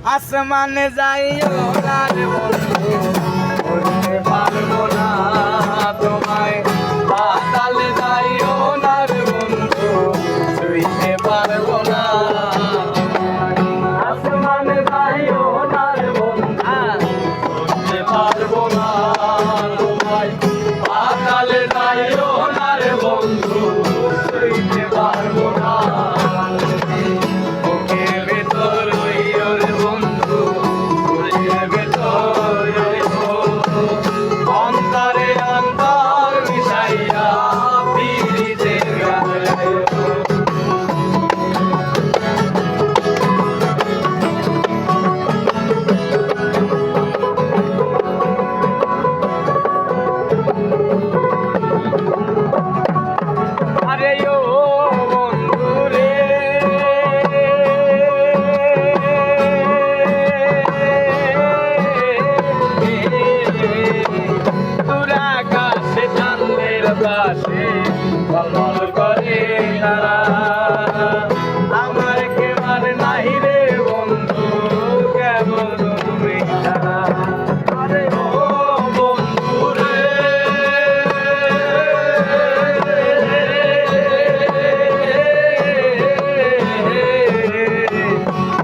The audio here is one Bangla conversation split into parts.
আসমানে যাইও না রে বন্ধু বলতে পারবো না তোমায় পাতালে যাইও না রে বন্ধু ছুঁইতে পারবো না আসমানে যাইও না রে বন্ধু বলতে পারবো না তোমায় পাতালে যাইও না রে বন্ধু ছুঁইতে পারবো না কমল করে তারা আমার কেবার নাই রে বন্ধু কেবল তুমি ছাড়া আরে ও বন্ধু রে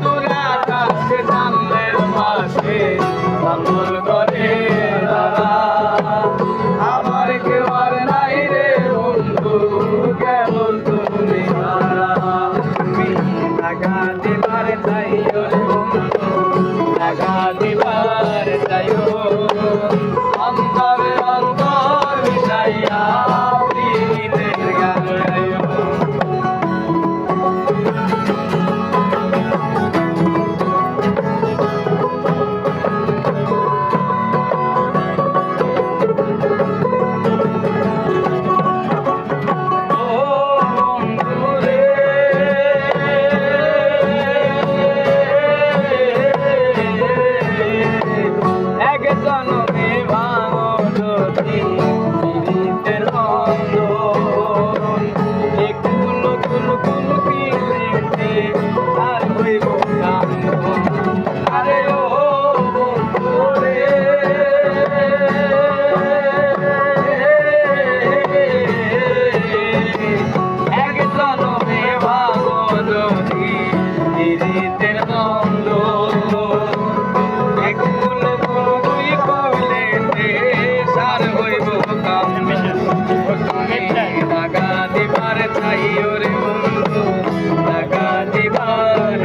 তোরা কাছে জানলের পাশে কমল করে তারা আমার কেবার নাই রে কেবল তুমি লাগা দিবার চাইও রে বন্ধু লাগা দিবার চাইও অন্তরে অন্তর মিশাইয়া প্রীতির গান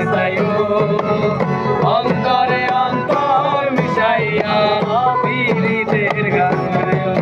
গাইও অন্তরে অন্তর মিশাইয়া প্রীতির গান গাইও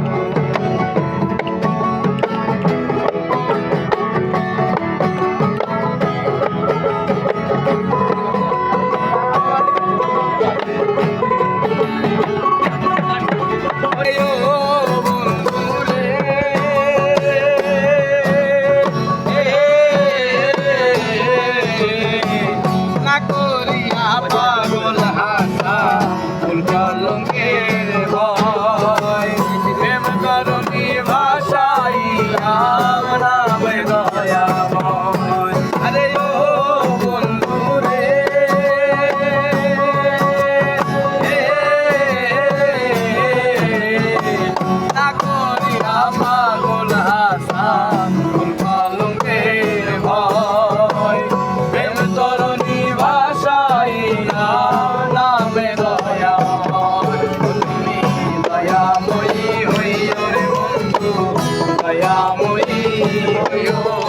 দয়াময়ী হইও